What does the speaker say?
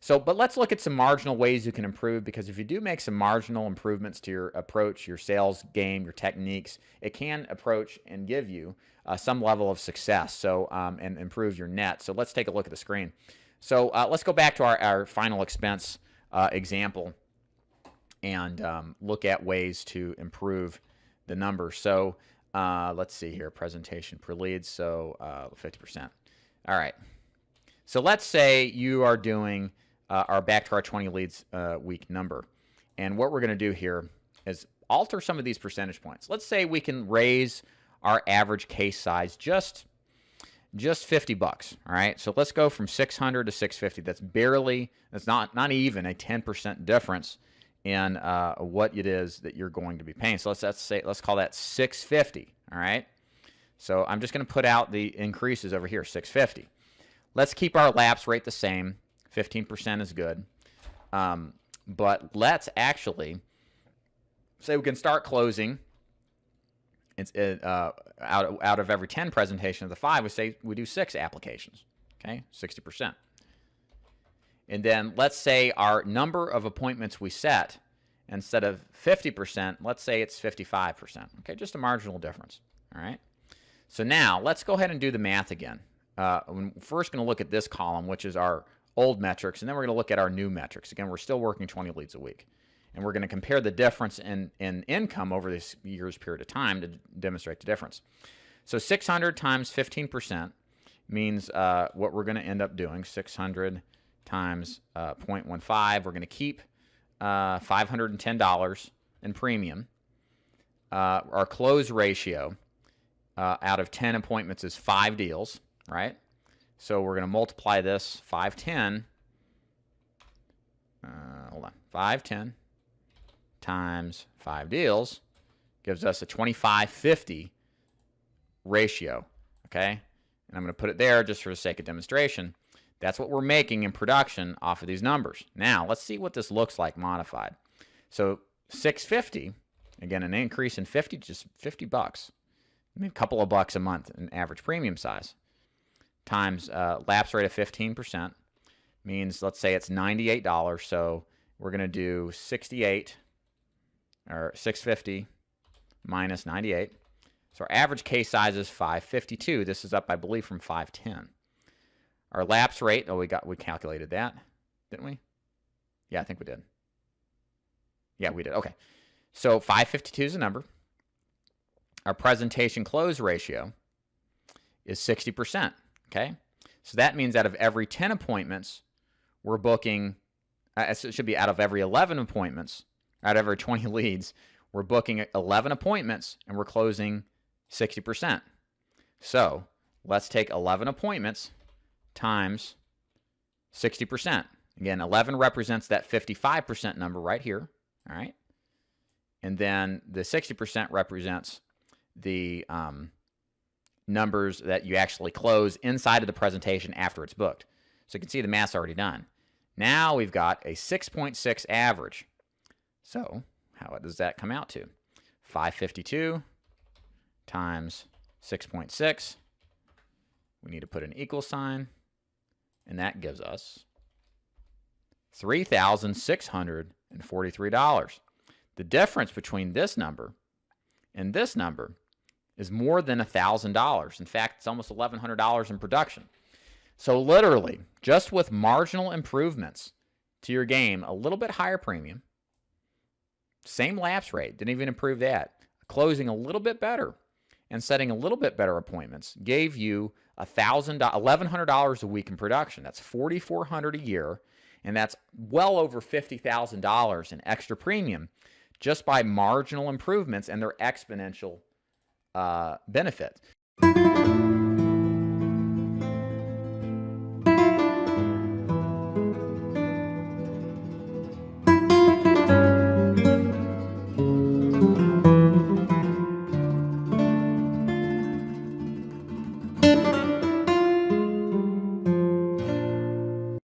So, but let's look at some marginal ways you can improve, because if you do make some marginal improvements to your approach, your sales game, your techniques, it can approach and give you some level of success. So, and improve your net. So let's take a look at the screen. So let's go back to our final expense example and look at ways to improve the numbers. So let's see here, presentation per lead. So 50%. All right. So let's say you are doing back to our 20 leads week number. And what we're going to do here is alter some of these percentage points. Let's say we can raise our average case size just $50. All right. So let's go from 600 to 650. That's not even a 10% difference in what it is that you're going to be paying. So let's call that 650. All right. So I'm just going to put out the increases over here, 650. Let's keep our lapse rate the same. 15% is good. But let's actually say we can start closing. It's out of every 10 presentation of the 5, we say we do 6 applications. Okay, 60%. And then let's say our number of appointments we set, instead of 50%, let's say it's 55%. Okay, just a marginal difference. All right. So now let's go ahead and do the math again. We're first going to look at this column, which is our old metrics, and then we're going to look at our new metrics. Again, we're still working 20 leads a week. And we're going to compare the difference in income over this year's period of time to demonstrate the difference. So 600 times 15% means what we're going to end up doing, 600 times 0.15. We're going to keep $510 in premium. Our close ratio out of 10 appointments is 5 deals, right? So we're going to multiply this 510. Hold on, 510 times 5 deals gives us a 25-50 ratio, okay? And I'm going to put it there just for the sake of demonstration. That's what we're making in production off of these numbers. Now, let's see what this looks like modified. So 650, again, an increase in 50, just $50. I mean, a couple of bucks a month in average premium size, times lapse rate of 15% means, let's say it's $98. So we're going to do 68 or 650 minus 98. So our average case size is 552. This is up, I believe, from 510. Our lapse rate, oh, we calculated that, didn't we? Yeah, I think we did. Yeah, we did. Okay. So 552 is the number. Our presentation close ratio is 60%. Okay. So that means out of every 10 appointments, we're booking, it should be out of every 11 appointments, out of every 20 leads, we're booking 11 appointments and we're closing 60%. So let's take 11 appointments times 60%. Again, 11 represents that 55% number right here. All right. And then the 60% represents the numbers that you actually close inside of the presentation after it's booked. So you can see the math's already done. Now we've got a 6.6 average. So how does that come out to? 552 times 6.6. We need to put an equal sign, and that gives us $3,643. The difference between this number and this number is more than $1,000. In fact, it's almost $1,100 in production. So literally, just with marginal improvements to your game, a little bit higher premium, same lapse rate, didn't even improve that, closing a little bit better and setting a little bit better appointments, gave you $1,100 a week in production. That's $4,400 a year, and that's well over $50,000 in extra premium just by marginal improvements and their exponential benefit.